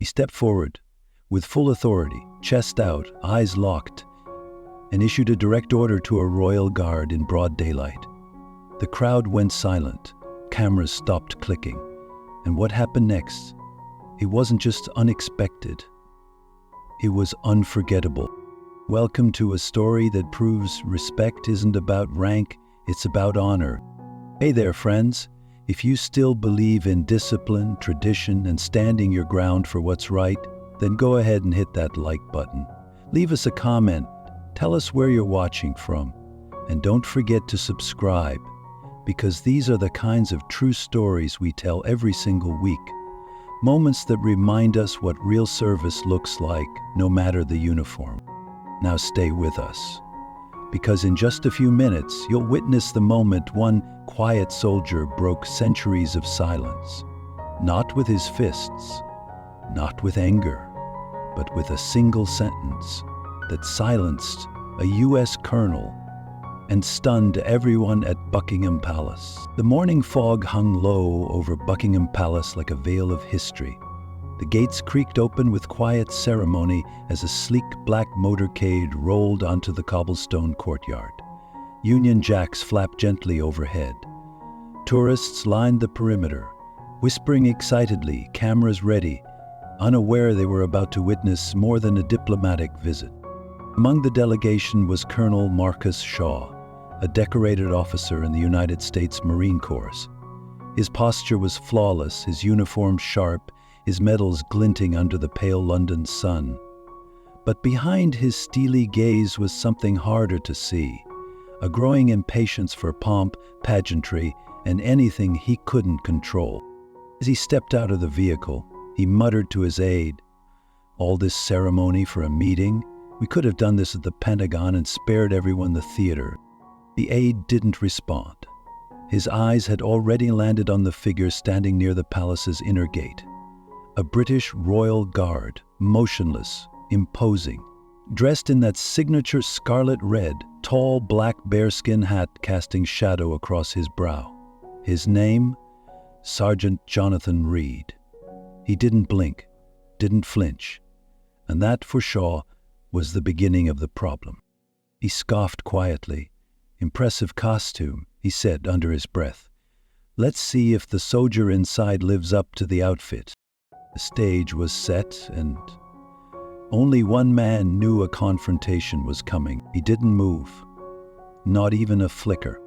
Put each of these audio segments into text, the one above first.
He stepped forward, with full authority, chest out, eyes locked, and issued a direct order to a royal guard in broad daylight. The crowd went silent, cameras stopped clicking, and what happened next? It wasn't just unexpected, it was unforgettable. Welcome to a story that proves respect isn't about rank, it's about honor. Hey there, friends. If you still believe in discipline, tradition, and standing your ground for what's right, then go ahead and hit that like button. Leave us a comment. Tell us where you're watching from. And don't forget to subscribe, because these are the kinds of true stories we tell every single week. Moments that remind us what real service looks like, no matter the uniform. Now stay with us, because in just a few minutes, you'll witness the moment one quiet soldier broke centuries of silence. Not with his fists, not with anger, but with a single sentence that silenced a U.S. colonel and stunned everyone at Buckingham Palace. The morning fog hung low over Buckingham Palace like a veil of history. The gates creaked open with quiet ceremony as a sleek black motorcade rolled onto the cobblestone courtyard. Union Jacks flapped gently overhead. Tourists lined the perimeter, whispering excitedly, cameras ready, unaware they were about to witness more than a diplomatic visit. Among the delegation was Colonel Marcus Shaw, a decorated officer in the United States Marine Corps. His posture was flawless, his uniform sharp, his medals glinting under the pale London sun. But behind his steely gaze was something harder to see, a growing impatience for pomp, pageantry, and anything he couldn't control. As he stepped out of the vehicle, he muttered to his aide, "All this ceremony for a meeting? We could have done this at the Pentagon and spared everyone the theater." The aide didn't respond. His eyes had already landed on the figure standing near the palace's inner gate. A British royal guard, motionless, imposing, dressed in that signature scarlet red, tall black bearskin hat casting shadow across his brow. His name? Sergeant Jonathan Reed. He didn't blink, didn't flinch, and that, for Shaw, was the beginning of the problem. He scoffed quietly. "Impressive costume," he said under his breath. "Let's see if the soldier inside lives up to the outfit." The stage was set, and only one man knew a confrontation was coming. He didn't move, not even a flicker.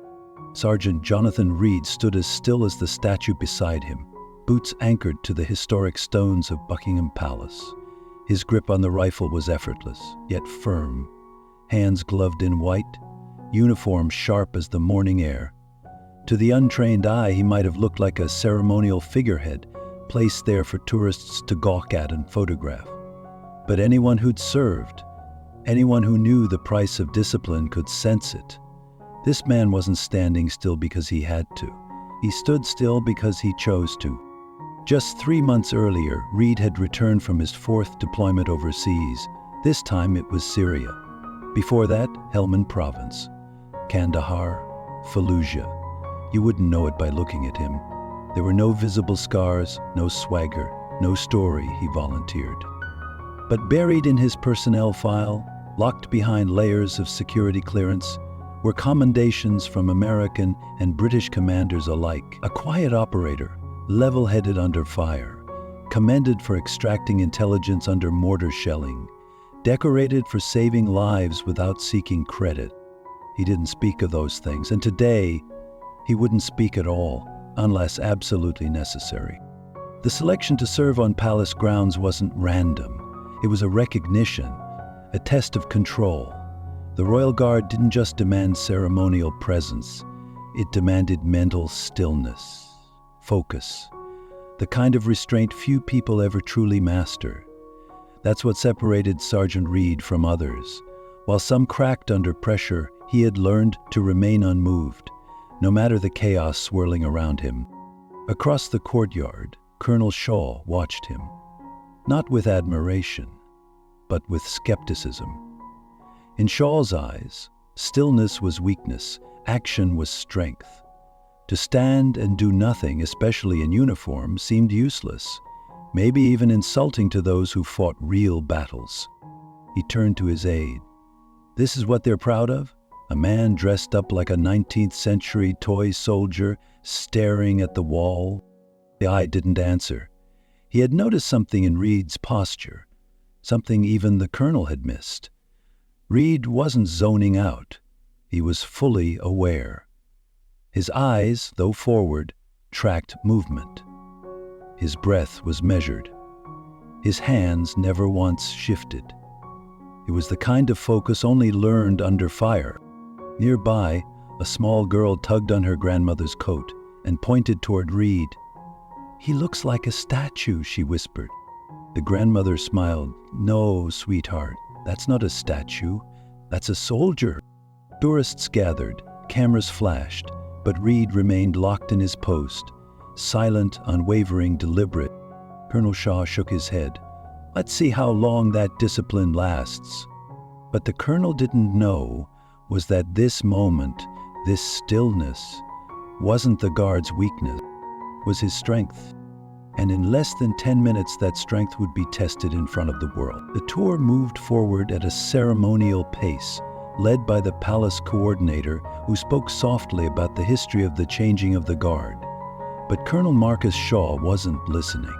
Sergeant Jonathan Reed stood as still as the statue beside him, boots anchored to the historic stones of Buckingham Palace. His grip on the rifle was effortless, yet firm, hands gloved in white, uniform sharp as the morning air. To the untrained eye, he might have looked like a ceremonial figurehead, placed there for tourists to gawk at and photograph. But anyone who'd served, anyone who knew the price of discipline could sense it. This man wasn't standing still because he had to. He stood still because he chose to. Just 3 months earlier, Reed had returned from his 4th deployment overseas. This time it was Syria. Before that, Helmand Province, Kandahar, Fallujah. You wouldn't know it by looking at him. There were no visible scars, no swagger, no story, he volunteered. But buried in his personnel file, locked behind layers of security clearance, were commendations from American and British commanders alike. A quiet operator, level-headed under fire, commended for extracting intelligence under mortar shelling, decorated for saving lives without seeking credit. He didn't speak of those things, and today, he wouldn't speak at all, unless absolutely necessary. The selection to serve on palace grounds wasn't random. It was a recognition, a test of control. The Royal Guard didn't just demand ceremonial presence, it demanded mental stillness, focus, the kind of restraint few people ever truly master. That's what separated Sergeant Reed from others. While some cracked under pressure, he had learned to remain unmoved, no matter the chaos swirling around him. Across the courtyard, Colonel Shaw watched him, not with admiration, but with skepticism. In Shaw's eyes, stillness was weakness, action was strength. To stand and do nothing, especially in uniform, seemed useless. maybe even insulting to those who fought real battles. He turned to his aide. This is what they're proud of? A man dressed up like a 19th century toy soldier staring at the wall? The eye didn't answer. He had noticed something in Reed's posture, something even the colonel had missed. Reed wasn't zoning out. He was fully aware. His eyes, though forward, tracked movement. His breath was measured. His hands never once shifted. It was the kind of focus only learned under fire. Nearby, a small girl tugged on her grandmother's coat and pointed toward Reed. "He looks like a statue," she whispered. The grandmother smiled. "No, sweetheart, that's not a statue. That's a soldier." Tourists gathered, cameras flashed, but Reed remained locked in his post, silent, unwavering, deliberate. Colonel Shaw shook his head. "Let's see how long that discipline lasts." But the colonel didn't know was that this moment, this stillness, wasn't the guard's weakness, was his strength. And in less than 10 minutes, that strength would be tested in front of the world. The tour moved forward at a ceremonial pace, led by the palace coordinator, who spoke softly about the history of the changing of the guard. But Colonel Marcus Shaw wasn't listening.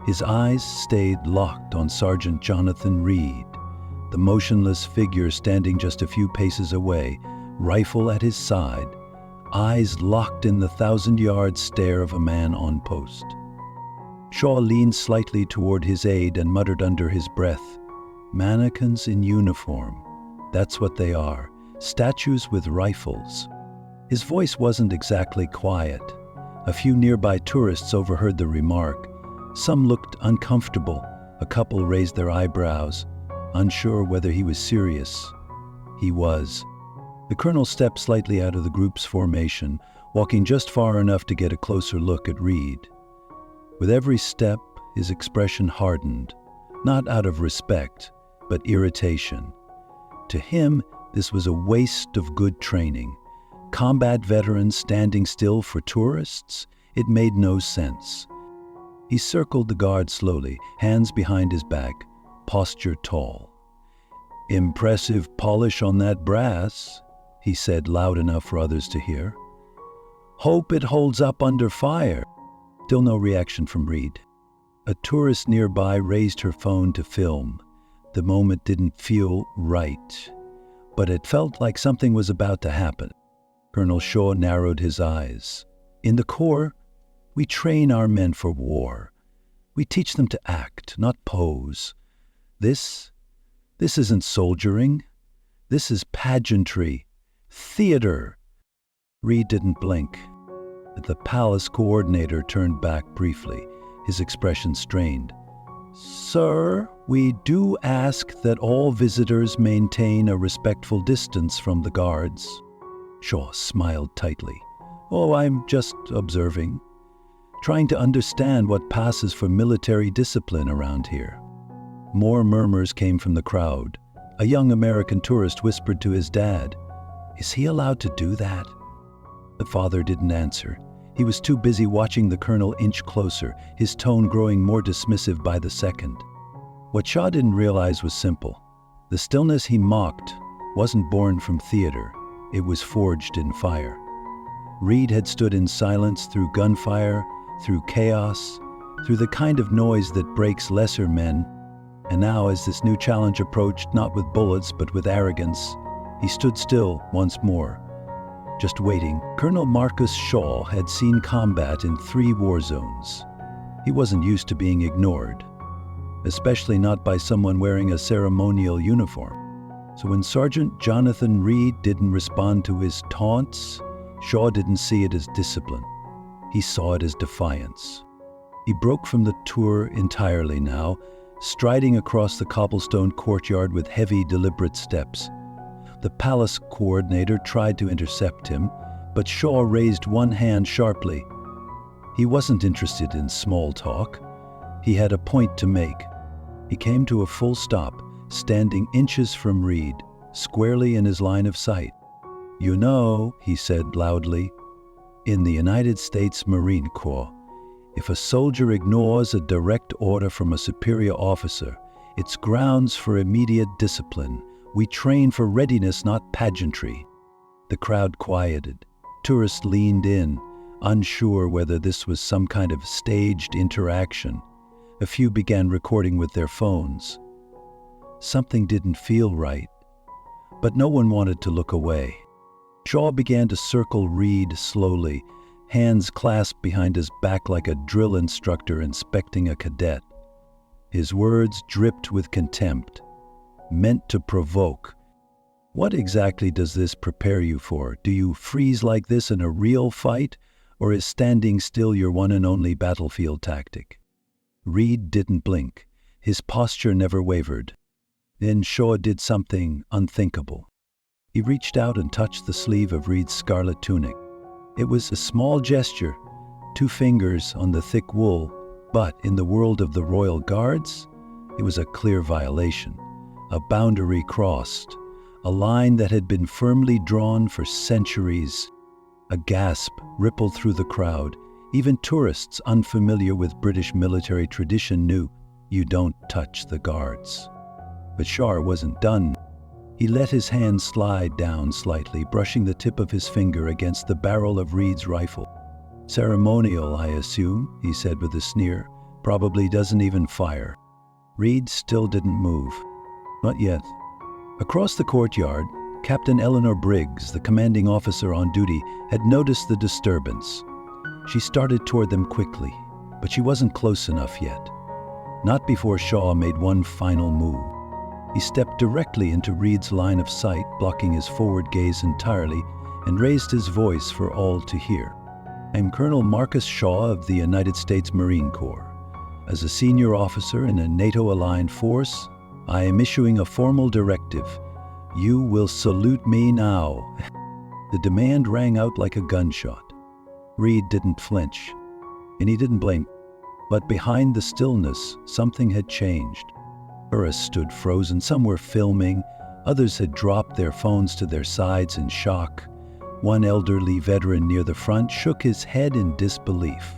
His eyes stayed locked on Sergeant Jonathan Reed, the motionless figure standing just a few paces away, rifle at his side, eyes locked in the 1,000-yard stare of a man on post. Shaw leaned slightly toward his aide and muttered under his breath, "Mannequins in uniform. That's what they are, statues with rifles." His voice wasn't exactly quiet. A few nearby tourists overheard the remark. Some looked uncomfortable. A couple raised their eyebrows, unsure whether he was serious. He was. The colonel stepped slightly out of the group's formation, walking just far enough to get a closer look at Reed. With every step, his expression hardened, not out of respect, but irritation. To him, this was a waste of good training. Combat veterans standing still for tourists? It made no sense. He circled the guard slowly, hands behind his back, posture tall. "Impressive polish on that brass," he said loud enough for others to hear. "Hope it holds up under fire." Still no reaction from Reed. A tourist nearby raised her phone to film. The moment didn't feel right, but it felt like something was about to happen. Colonel Shaw narrowed his eyes. "In the Corps, we train our men for war. We teach them to act, not pose. This isn't soldiering. This is pageantry, theater." Reed didn't blink. The palace coordinator turned back briefly, his expression strained. "Sir, we do ask that all visitors maintain a respectful distance from the guards." Shaw smiled tightly. "Oh, I'm just observing, trying to understand what passes for military discipline around here." More murmurs came from the crowd. A young American tourist whispered to his dad, "Is he allowed to do that?" The father didn't answer. He was too busy watching the colonel inch closer, his tone growing more dismissive by the second. What Shaw didn't realize was simple. The stillness he mocked wasn't born from theater. It was forged in fire. Reed had stood in silence through gunfire, through chaos, through the kind of noise that breaks lesser men. And now, as this new challenge approached, not with bullets but with arrogance, he stood still once more, just waiting. Colonel Marcus Shaw had seen combat in 3 war zones. He wasn't used to being ignored, especially not by someone wearing a ceremonial uniform. So when Sergeant Jonathan Reed didn't respond to his taunts, Shaw didn't see it as discipline. He saw it as defiance. He broke from the tour entirely now, striding across the cobblestone courtyard with heavy, deliberate steps. The palace coordinator tried to intercept him, but Shaw raised one hand sharply. He wasn't interested in small talk. He had a point to make. He came to a full stop, standing inches from Reed, squarely in his line of sight. "You know," he said loudly, "in the United States Marine Corps, If a soldier ignores a direct order from a superior officer, it's grounds for immediate discipline. We train for readiness, not pageantry. The crowd quieted. Tourists leaned in, unsure whether this was some kind of staged interaction. A few began recording with their phones. Something didn't feel right, but no one wanted to look away. Shaw began to circle Reed slowly, hands clasped behind his back like a drill instructor inspecting a cadet. His words dripped with contempt, meant to provoke. What exactly does this prepare you for? Do you freeze like this in a real fight, or is standing still your one and only battlefield tactic? Reed didn't blink. His posture never wavered. Then Shaw did something unthinkable. He reached out and touched the sleeve of Reed's scarlet tunic. It was a small gesture, 2 fingers on the thick wool, but in the world of the Royal Guards, it was a clear violation, a boundary crossed, a line that had been firmly drawn for centuries. A gasp rippled through the crowd. Even tourists unfamiliar with British military tradition knew, you don't touch the guards. But Shaw wasn't done. He let his hand slide down slightly, brushing the tip of his finger against the barrel of Reed's rifle. Ceremonial, I assume, he said with a sneer. Probably doesn't even fire. Reed still didn't move. Not yet. Across the courtyard, Captain Eleanor Briggs, the commanding officer on duty, had noticed the disturbance. She started toward them quickly, but she wasn't close enough yet. Not before Shaw made one final move. He stepped directly into Reed's line of sight, blocking his forward gaze entirely, and raised his voice for all to hear. I'm Colonel Marcus Shaw of the United States Marine Corps. As a senior officer in a NATO-aligned force, I am issuing a formal directive. You will salute me now. The demand rang out like a gunshot. Reed didn't flinch, and he didn't blink. But behind the stillness, something had changed. Tourists stood frozen. Some were filming. Others had dropped their phones to their sides in shock. One elderly veteran near the front shook his head in disbelief.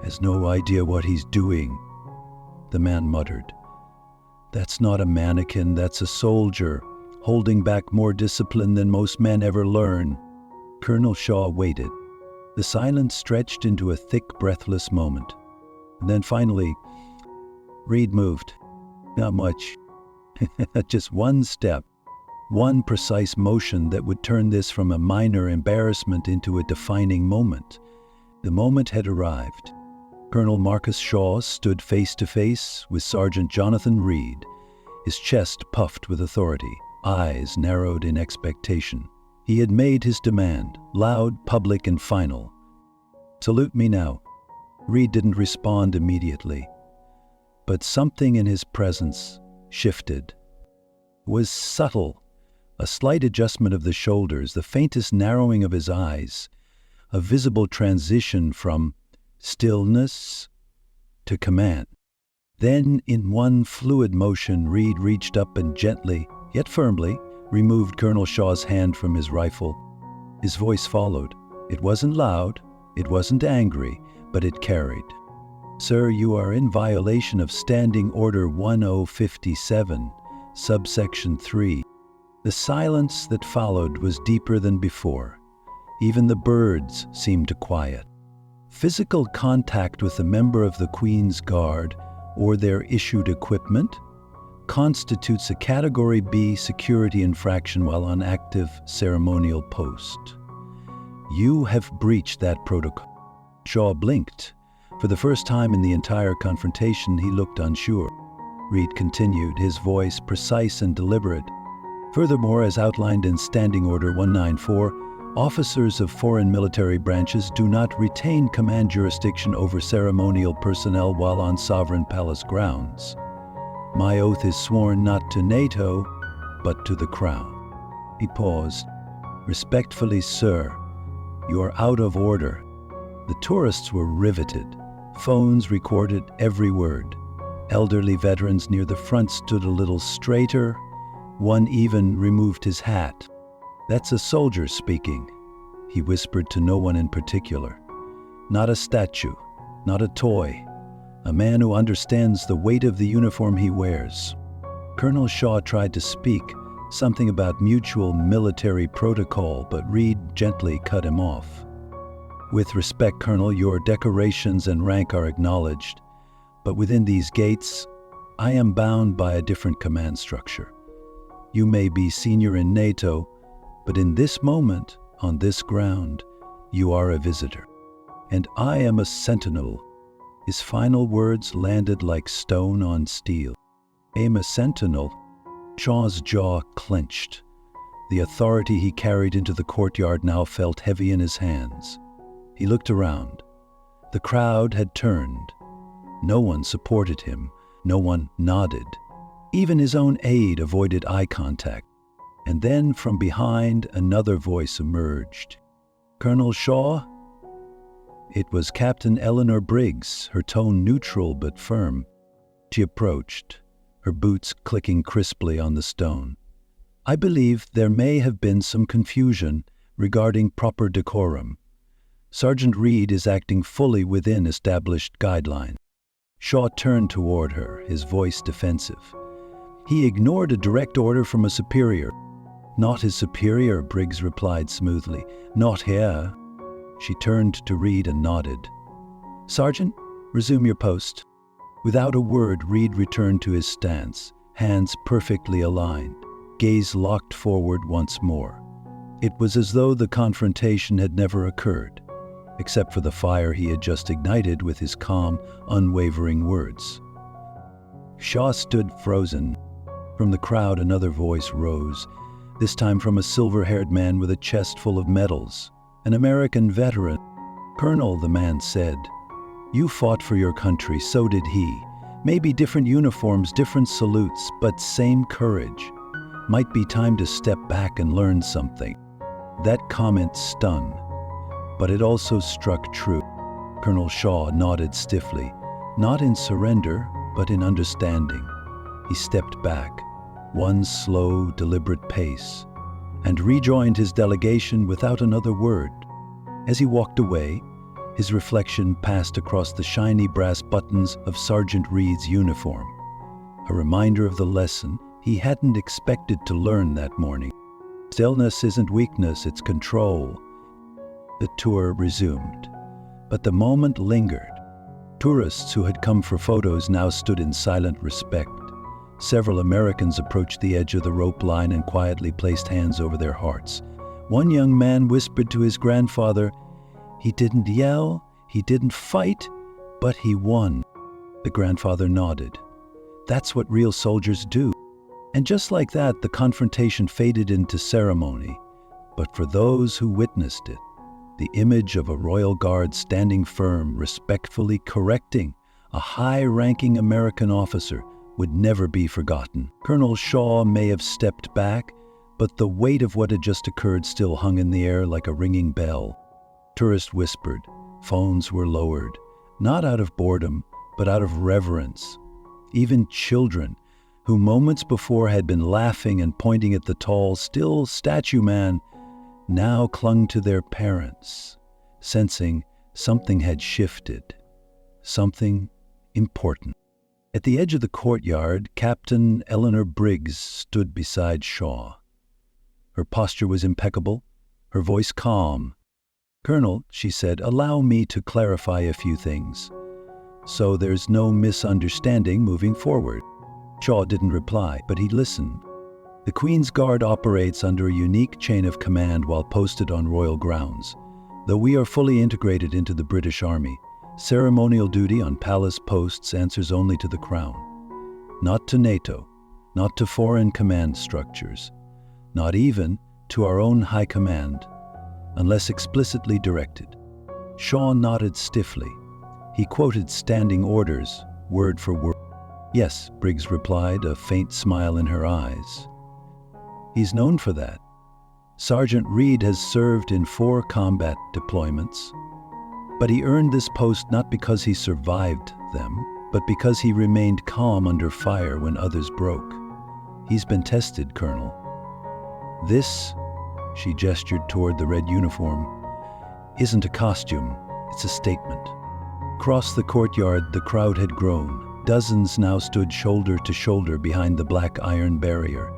Has no idea what he's doing, the man muttered. That's not a mannequin, that's a soldier, holding back more discipline than most men ever learn. Colonel Shaw waited. The silence stretched into a thick, breathless moment. And then finally, Reed moved. Not much. Just one step, one precise motion that would turn this from a minor embarrassment into a defining moment. The moment had arrived. Colonel Marcus Shaw stood face to face with Sergeant Jonathan Reed, his chest puffed with authority, eyes narrowed in expectation. He had made his demand, loud, public, and final. Salute me now. Reed didn't respond immediately, but something in his presence shifted. It was subtle, a slight adjustment of the shoulders, the faintest narrowing of his eyes, a visible transition from stillness to command. Then, in one fluid motion, Reed reached up and gently, yet firmly, removed Colonel Shaw's hand from his rifle. His voice followed. It wasn't loud, it wasn't angry, but it carried. Sir, you are in violation of Standing Order 1057, subsection 3. The silence that followed was deeper than before. Even the birds seemed to quiet. Physical contact with a member of the Queen's Guard or their issued equipment constitutes a Category B security infraction while on active ceremonial post. You have breached that protocol. Shaw blinked. For the first time in the entire confrontation, he looked unsure. Reed continued, his voice precise and deliberate. Furthermore, as outlined in Standing Order 194, officers of foreign military branches do not retain command jurisdiction over ceremonial personnel while on sovereign palace grounds. My oath is sworn not to NATO, but to the Crown. He paused. Respectfully, sir, you are out of order. The tourists were riveted. Phones recorded every word. Elderly veterans near the front stood a little straighter. One even removed his hat. That's a soldier speaking, he whispered to no one in particular. Not a statue, not a toy. A man who understands the weight of the uniform he wears. Colonel Shaw tried to speak, something about mutual military protocol, but Reed gently cut him off. With respect, Colonel, your decorations and rank are acknowledged, but within these gates, I am bound by a different command structure. You may be senior in NATO, but in this moment, on this ground, you are a visitor. And I am a sentinel. His final words landed like stone on steel. I am a sentinel. Shaw's jaw clenched. The authority he carried into the courtyard now felt heavy in his hands. He looked around. The crowd had turned. No one supported him. No one nodded. Even his own aide avoided eye contact. And then from behind, another voice emerged. Colonel Shaw? It was Captain Eleanor Briggs, her tone neutral but firm. She approached, her boots clicking crisply on the stone. I believe there may have been some confusion regarding proper decorum. Sergeant Reed is acting fully within established guidelines. Shaw turned toward her, his voice defensive. He ignored a direct order from a superior. Not his superior, Briggs replied smoothly. Not here. She turned to Reed and nodded. Sergeant, resume your post. Without a word, Reed returned to his stance, hands perfectly aligned, gaze locked forward once more. It was as though the confrontation had never occurred, except for the fire he had just ignited with his calm, unwavering words. Shaw stood frozen. From the crowd, another voice rose, this time from a silver-haired man with a chest full of medals, an American veteran. Colonel, the man said, you fought for your country, so did he. Maybe different uniforms, different salutes, but same courage. Might be time to step back and learn something. That comment stunned, but it also struck true. Colonel Shaw nodded stiffly, not in surrender, but in understanding. He stepped back, one slow, deliberate pace, and rejoined his delegation without another word. As he walked away, his reflection passed across the shiny brass buttons of Sergeant Reed's uniform, a reminder of the lesson he hadn't expected to learn that morning. Stillness isn't weakness, it's control. The tour resumed, but the moment lingered. Tourists who had come for photos now stood in silent respect. Several Americans approached the edge of the rope line and quietly placed hands over their hearts. One young man whispered to his grandfather, he didn't yell, he didn't fight, but he won. The grandfather nodded. That's what real soldiers do. And just like that, the confrontation faded into ceremony. But for those who witnessed it, the image of a royal guard standing firm, respectfully correcting a high-ranking American officer would never be forgotten. Colonel Shaw may have stepped back, but the weight of what had just occurred still hung in the air like a ringing bell. Tourists whispered, phones were lowered, not out of boredom, but out of reverence. Even children, who moments before had been laughing and pointing at the tall, still statue man, now clung to their parents, sensing something had shifted, something important. At the edge of the courtyard, Captain Eleanor Briggs stood beside Shaw. Her posture was impeccable, her voice calm. Colonel, she said, allow me to clarify a few things, so there's no misunderstanding moving forward. Shaw didn't reply, but he listened. The Queen's Guard operates under a unique chain of command while posted on royal grounds. Though we are fully integrated into the British Army, ceremonial duty on palace posts answers only to the Crown. Not to NATO, not to foreign command structures, not even to our own high command, unless explicitly directed. Shaw nodded stiffly. He quoted standing orders, word for word. Yes, Briggs replied, a faint smile in her eyes. He's known for that. Sergeant Reed has served in 4 combat deployments, but he earned this post not because he survived them, but because he remained calm under fire when others broke. He's been tested, Colonel. This, she gestured toward the red uniform, isn't a costume. It's a statement. Across the courtyard, the crowd had grown. Dozens now stood shoulder to shoulder behind the black iron barrier.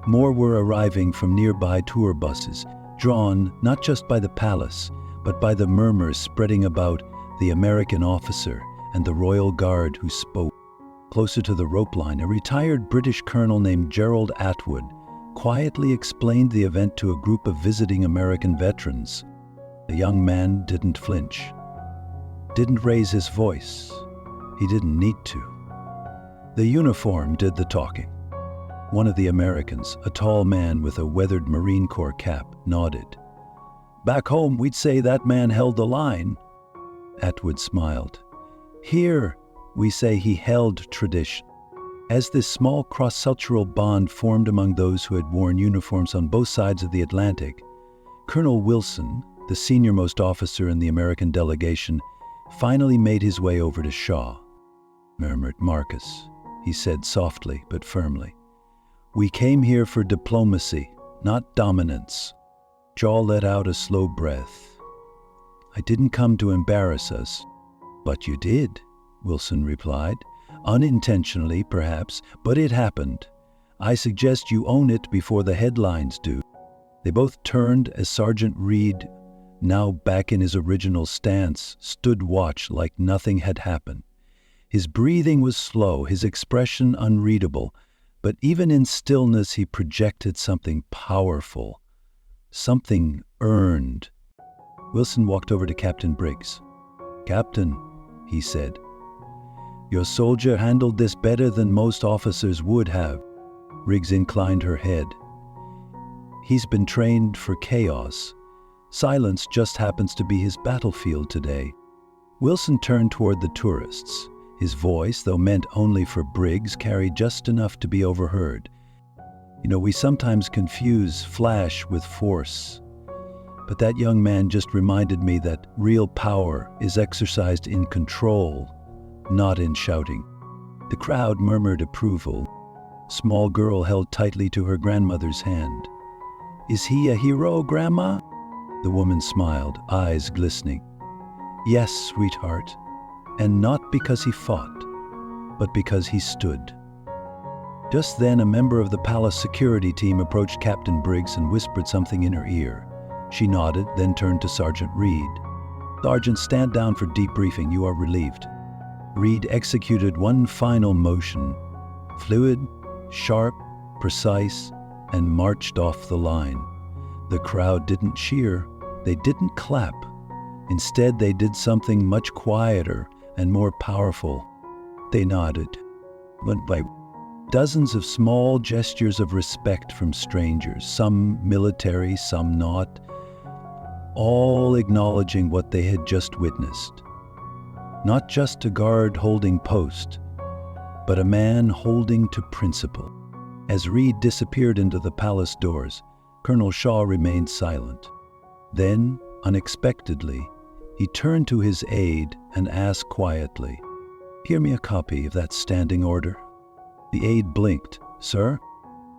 More were arriving from nearby tour buses, drawn not just by the palace, but by the murmurs spreading about the American officer and the royal guard who spoke. Closer to the rope line, a retired British colonel named Gerald Atwood quietly explained the event to a group of visiting American veterans. The young man didn't flinch, didn't raise his voice. He didn't need to. The uniform did the talking. One of the Americans, a tall man with a weathered Marine Corps cap, nodded. "Back home, we'd say that man held the line." Atwood smiled. "Here, we say he held tradition." As this small cross-cultural bond formed among those who had worn uniforms on both sides of the Atlantic, Colonel Wilson, the senior-most officer in the American delegation, finally made his way over to Shaw. "Murmured Marcus," he said softly but firmly. "We came here for diplomacy, not dominance." Shaw let out a slow breath. "I didn't come to embarrass us." "But you did," Wilson replied. "Unintentionally, perhaps, but it happened. I suggest you own it before the headlines do." They both turned as Sergeant Reed, now back in his original stance, stood watch like nothing had happened. His breathing was slow, his expression unreadable, but even in stillness he projected something powerful, something earned. Wilson walked over to Captain Briggs. "Captain," he said, "your soldier handled this better than most officers would have." Briggs inclined her head. "He's been trained for chaos. Silence just happens to be his battlefield today." Wilson turned toward the tourists. His voice, though meant only for Briggs, carried just enough to be overheard. We sometimes confuse flash with force. But that young man just reminded me that real power is exercised in control, not in shouting." The crowd murmured approval. A small girl held tightly to her grandmother's hand. "Is he a hero, Grandma?" The woman smiled, eyes glistening. "Yes, sweetheart, and not because he fought, but because he stood." Just then, a member of the palace security team approached Captain Briggs and whispered something in her ear. She nodded, then turned to Sergeant Reed. "Sergeant, stand down for debriefing. You are relieved." Reed executed one final motion, fluid, sharp, precise, and marched off the line. The crowd didn't cheer, they didn't clap. Instead, they did something much quieter and more powerful. They nodded, went by dozens of small gestures of respect from strangers, some military, some not, all acknowledging what they had just witnessed. Not just a guard holding post, but a man holding to principle. As Reed disappeared into the palace doors, Colonel Shaw remained silent. Then, unexpectedly, he turned to his aide and asked quietly, "Hear me a copy of that standing order?" The aide blinked. "Sir,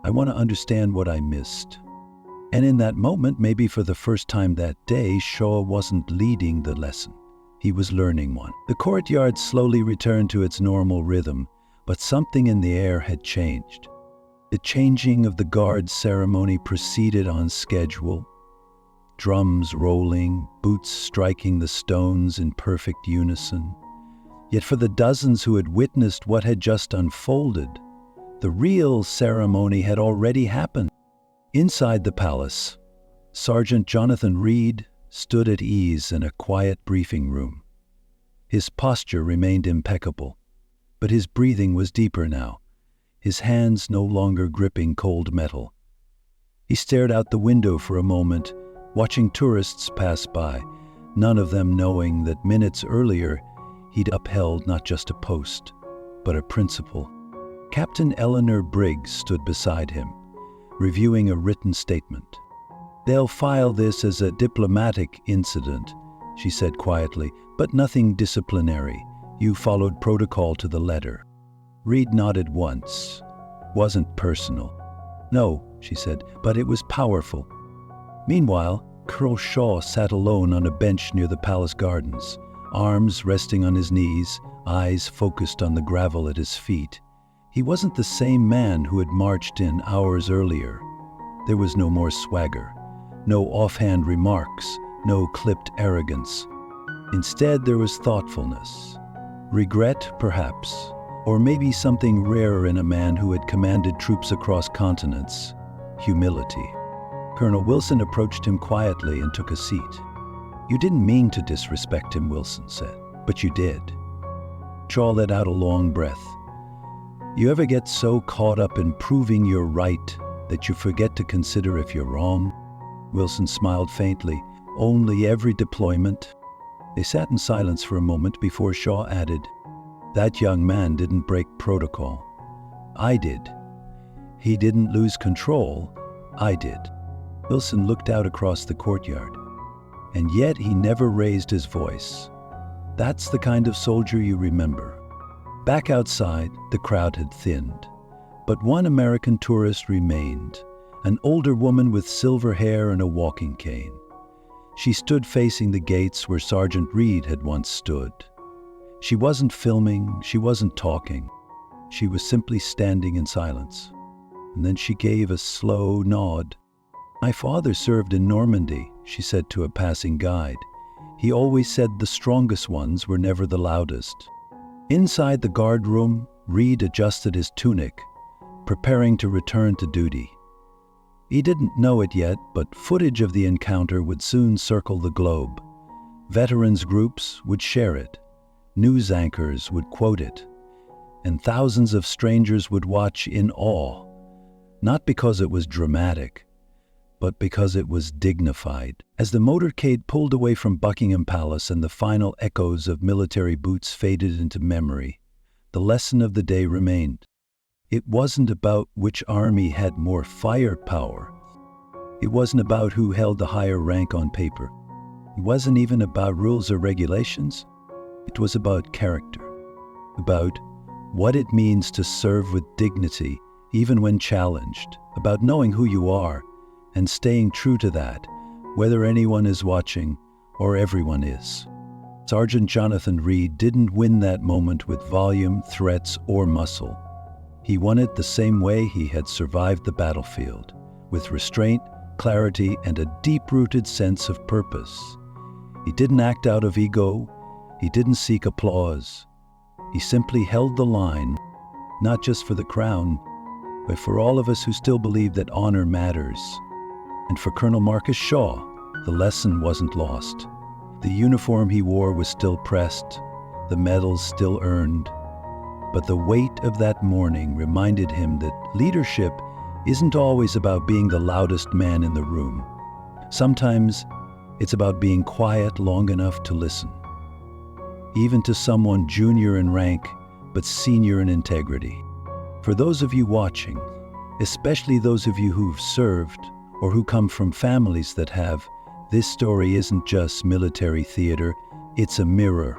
I want to understand what I missed." And in that moment, maybe for the first time that day, Shaw wasn't leading the lesson. He was learning one. The courtyard slowly returned to its normal rhythm, but something in the air had changed. The changing of the guard's ceremony proceeded on schedule. Drums rolling, boots striking the stones in perfect unison. Yet for the dozens who had witnessed what had just unfolded, the real ceremony had already happened. Inside the palace, Sergeant Jonathan Reed stood at ease in a quiet briefing room. His posture remained impeccable, but his breathing was deeper now, his hands no longer gripping cold metal. He stared out the window for a moment, watching tourists pass by, none of them knowing that minutes earlier he'd upheld not just a post, but a principle. Captain Eleanor Briggs stood beside him, reviewing a written statement. "They'll file this as a diplomatic incident," she said quietly, "but nothing disciplinary. You followed protocol to the letter." Reed nodded once. "Wasn't personal." "No," she said, "but it was powerful." Meanwhile, Colonel Shaw sat alone on a bench near the palace gardens, arms resting on his knees, eyes focused on the gravel at his feet. He wasn't the same man who had marched in hours earlier. There was no more swagger, no offhand remarks, no clipped arrogance. Instead, there was thoughtfulness. Regret, perhaps, or maybe something rarer in a man who had commanded troops across continents: humility. Colonel Wilson approached him quietly and took a seat. "You didn't mean to disrespect him," Wilson said, "but you did." Shaw let out a long breath. "You ever get so caught up in proving you're right that you forget to consider if you're wrong?" Wilson smiled faintly. "Only every deployment." They sat in silence for a moment before Shaw added, "That young man didn't break protocol. I did. He didn't lose control. I did." Wilson looked out across the courtyard. "And yet he never raised his voice. That's the kind of soldier you remember." Back outside, the crowd had thinned. But one American tourist remained, an older woman with silver hair and a walking cane. She stood facing the gates where Sergeant Reed had once stood. She wasn't filming, she wasn't talking. She was simply standing in silence. And then she gave a slow nod. "My father served in Normandy," she said to a passing guide. "He always said the strongest ones were never the loudest." Inside the guard room, Reed adjusted his tunic, preparing to return to duty. He didn't know it yet, but footage of the encounter would soon circle the globe. Veterans groups would share it, news anchors would quote it, and thousands of strangers would watch in awe, not because it was dramatic, but because it was dignified. As the motorcade pulled away from Buckingham Palace and the final echoes of military boots faded into memory, the lesson of the day remained. It wasn't about which army had more firepower. It wasn't about who held the higher rank on paper. It wasn't even about rules or regulations. It was about character, about what it means to serve with dignity even when challenged, about knowing who you are and staying true to that, whether anyone is watching or everyone is. Sergeant Jonathan Reed didn't win that moment with volume, threats, or muscle. He won it the same way he had survived the battlefield, with restraint, clarity, and a deep-rooted sense of purpose. He didn't act out of ego. He didn't seek applause. He simply held the line, not just for the crown, but for all of us who still believe that honor matters. And for Colonel Marcus Shaw, the lesson wasn't lost. The uniform he wore was still pressed, the medals still earned. But the weight of that morning reminded him that leadership isn't always about being the loudest man in the room. Sometimes it's about being quiet long enough to listen, even to someone junior in rank but senior in integrity. For those of you watching, especially those of you who've served or who come from families that have, this story isn't just military theater, it's a mirror.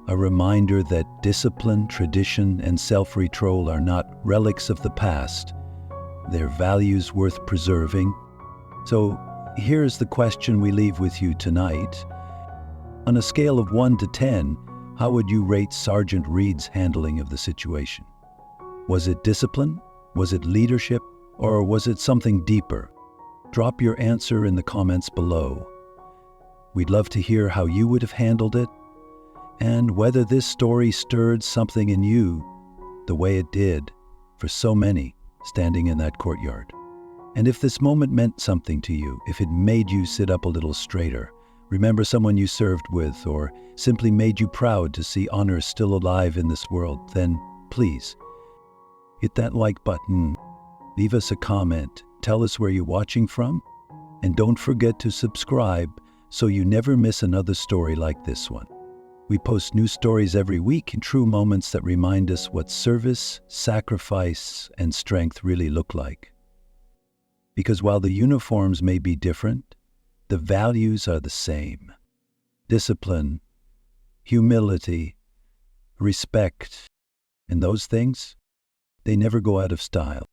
A reminder that discipline, tradition, and self-control are not relics of the past. They're values worth preserving. So here's the question we leave with you tonight. On a scale of 1 to 10, how would you rate Sergeant Reed's handling of the situation? Was it discipline? Was it leadership? Or was it something deeper? Drop your answer in the comments below. We'd love to hear how you would have handled it, and whether this story stirred something in you the way it did for so many standing in that courtyard. And if this moment meant something to you, if it made you sit up a little straighter, remember someone you served with, or simply made you proud to see honor still alive in this world, then please hit that like button, leave us a comment, tell us where you're watching from, and don't forget to subscribe so you never miss another story like this one. We post new stories every week, true moments that remind us what service, sacrifice, and strength really look like. Because while the uniforms may be different, the values are the same. Discipline, humility, respect, and those things, they never go out of style.